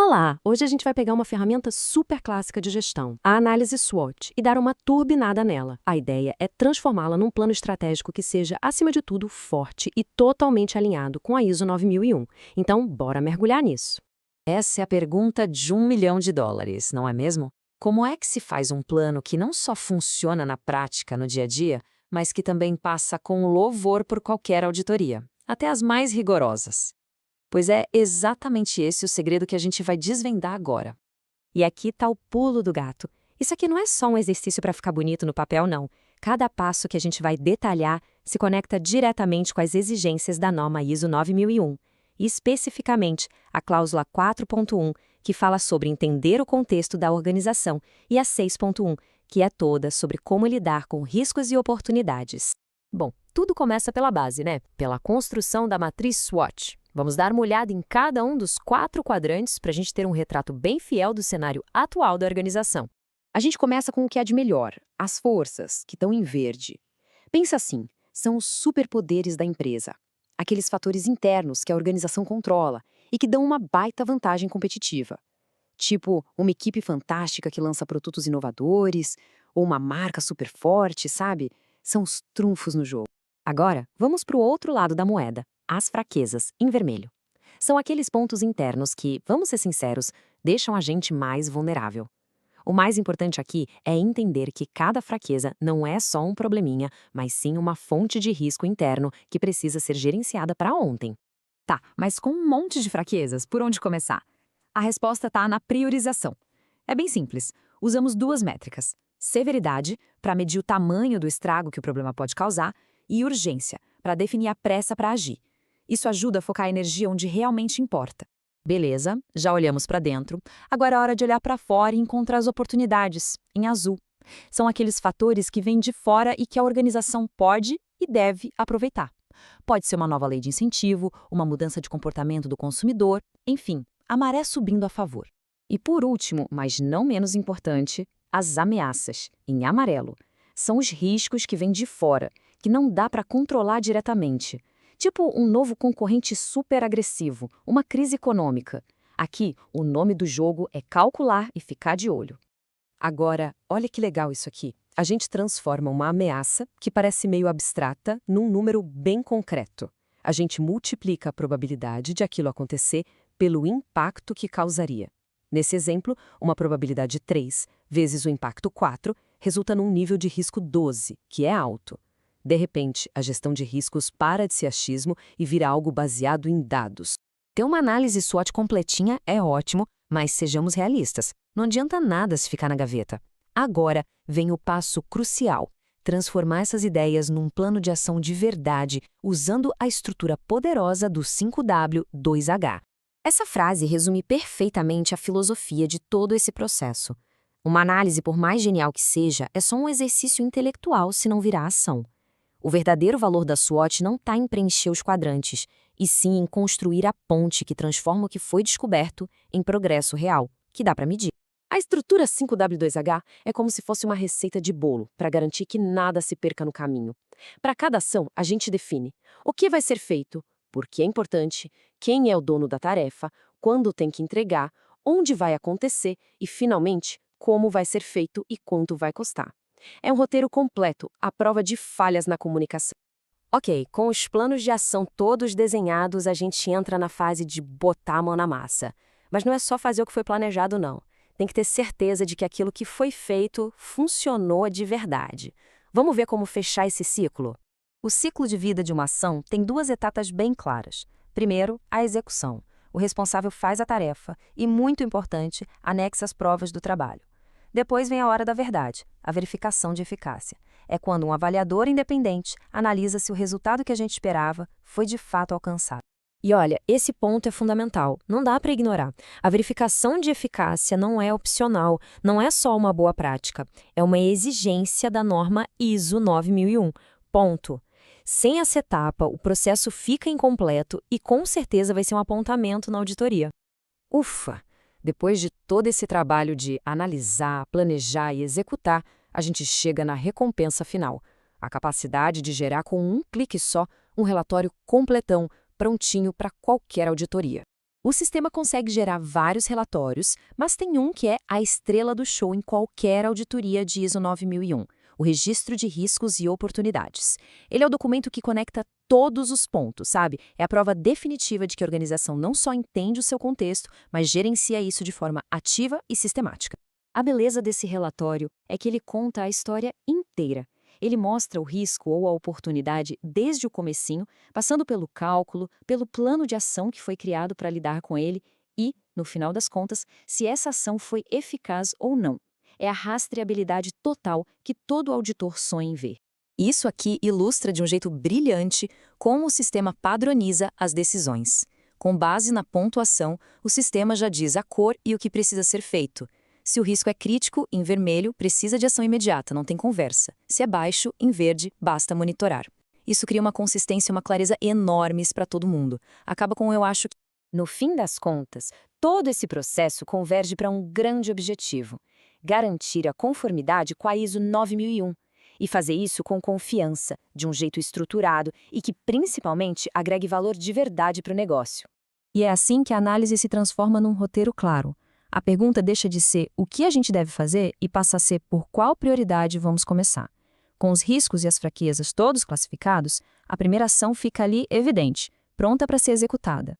Olá! Hoje a gente vai pegar uma ferramenta super clássica de gestão, a análise SWOT, e dar uma turbinada nela. A ideia é transformá-la num plano estratégico que seja, acima de tudo, forte e totalmente alinhado com a ISO 9001. Então, bora mergulhar nisso. Essa é a pergunta de US$ 1 milhão, não é mesmo? Como é que se faz um plano que não só funciona na prática, no dia a dia, mas que também passa com louvor por qualquer auditoria, até as mais rigorosas? Pois é exatamente esse o segredo que a gente vai desvendar agora. E aqui tá o pulo do gato. Isso aqui não é só um exercício para ficar bonito no papel, não. Cada passo que a gente vai detalhar se conecta diretamente com as exigências da norma ISO 9001, e especificamente a cláusula 4.1, que fala sobre entender o contexto da organização, e a 6.1, que é toda sobre como lidar com riscos e oportunidades. Bom, tudo começa pela base, né? Pela construção da matriz SWOT. Vamos dar uma olhada em cada um dos 4 quadrantes para a gente ter um retrato bem fiel do cenário atual da organização. A gente começa com o que há de melhor, as forças, que estão em verde. Pensa assim, são os superpoderes da empresa. Aqueles fatores internos que a organização controla e que dão uma baita vantagem competitiva. Tipo, uma equipe fantástica que lança produtos inovadores, ou uma marca super forte, sabe? São os trunfos no jogo. Agora, vamos para o outro lado da moeda, as fraquezas, em vermelho. São aqueles pontos internos que, vamos ser sinceros, deixam a gente mais vulnerável. O mais importante aqui é entender que cada fraqueza não é só um probleminha, mas sim uma fonte de risco interno que precisa ser gerenciada para ontem. Tá, mas com um monte de fraquezas, por onde começar? A resposta está na priorização. É bem simples. Usamos 2 métricas: severidade, para medir o tamanho do estrago que o problema pode causar, e urgência, para definir a pressa para agir. Isso ajuda a focar a energia onde realmente importa. Beleza, já olhamos para dentro. Agora é hora de olhar para fora e encontrar as oportunidades, em azul. São aqueles fatores que vêm de fora e que a organização pode e deve aproveitar. Pode ser uma nova lei de incentivo, uma mudança de comportamento do consumidor, enfim, a maré subindo a favor. E por último, mas não menos importante, as ameaças, em amarelo. São os riscos que vêm de fora, que não dá para controlar diretamente. Tipo um novo concorrente super agressivo, uma crise econômica. Aqui, o nome do jogo é calcular e ficar de olho. Agora, olha que legal isso aqui. A gente transforma uma ameaça, que parece meio abstrata, num número bem concreto. A gente multiplica a probabilidade de aquilo acontecer pelo impacto que causaria. Nesse exemplo, uma probabilidade 3 vezes o impacto 4 resulta num nível de risco 12, que é alto. De repente, a gestão de riscos para de ser achismo e vira algo baseado em dados. Ter uma análise SWOT completinha é ótimo, mas sejamos realistas. Não adianta nada se ficar na gaveta. Agora vem o passo crucial: transformar essas ideias num plano de ação de verdade, usando a estrutura poderosa do 5W2H. Essa frase resume perfeitamente a filosofia de todo esse processo. Uma análise, por mais genial que seja, é só um exercício intelectual se não virar ação. O verdadeiro valor da SWOT não está em preencher os quadrantes, e sim em construir a ponte que transforma o que foi descoberto em progresso real, que dá para medir. A estrutura 5W2H é como se fosse uma receita de bolo, para garantir que nada se perca no caminho. Para cada ação, a gente define o que vai ser feito, por que é importante, quem é o dono da tarefa, quando tem que entregar, onde vai acontecer e, finalmente, como vai ser feito e quanto vai custar. É um roteiro completo, à prova de falhas na comunicação. Ok, com os planos de ação todos desenhados, a gente entra na fase de botar a mão na massa. Mas não é só fazer o que foi planejado, não. Tem que ter certeza de que aquilo que foi feito funcionou de verdade. Vamos ver como fechar esse ciclo? O ciclo de vida de uma ação tem 2 etapas bem claras. Primeiro, a execução. O responsável faz a tarefa e, muito importante, anexa as provas do trabalho. Depois vem a hora da verdade, a verificação de eficácia. É quando um avaliador independente analisa se o resultado que a gente esperava foi de fato alcançado. E olha, esse ponto é fundamental, não dá para ignorar. A verificação de eficácia não é opcional, não é só uma boa prática, é uma exigência da norma ISO 9001. Ponto. Sem essa etapa, o processo fica incompleto e com certeza vai ser um apontamento na auditoria. Ufa! Depois de todo esse trabalho de analisar, planejar e executar, a gente chega na recompensa final, a capacidade de gerar com um clique só um relatório completão, prontinho para qualquer auditoria. O sistema consegue gerar vários relatórios, mas tem um que é a estrela do show em qualquer auditoria de ISO 9001, o Registro de Riscos e Oportunidades. Ele é o documento que conecta todos os pontos, sabe? É a prova definitiva de que a organização não só entende o seu contexto, mas gerencia isso de forma ativa e sistemática. A beleza desse relatório é que ele conta a história inteira. Ele mostra o risco ou a oportunidade desde o comecinho, passando pelo cálculo, pelo plano de ação que foi criado para lidar com ele e, no final das contas, se essa ação foi eficaz ou não. É a rastreabilidade total que todo auditor sonha em ver. Isso aqui ilustra de um jeito brilhante como o sistema padroniza as decisões. Com base na pontuação, o sistema já diz a cor e o que precisa ser feito. Se o risco é crítico, em vermelho, precisa de ação imediata, não tem conversa. Se é baixo, em verde, basta monitorar. Isso cria uma consistência e uma clareza enormes para todo mundo. Acaba com, eu acho que... No fim das contas, todo esse processo converge para um grande objetivo: garantir a conformidade com a ISO 9001. E fazer isso com confiança, de um jeito estruturado e que, principalmente, agregue valor de verdade para o negócio. E é assim que a análise se transforma num roteiro claro. A pergunta deixa de ser o que a gente deve fazer e passa a ser por qual prioridade vamos começar. Com os riscos e as fraquezas todos classificados, a primeira ação fica ali evidente, pronta para ser executada.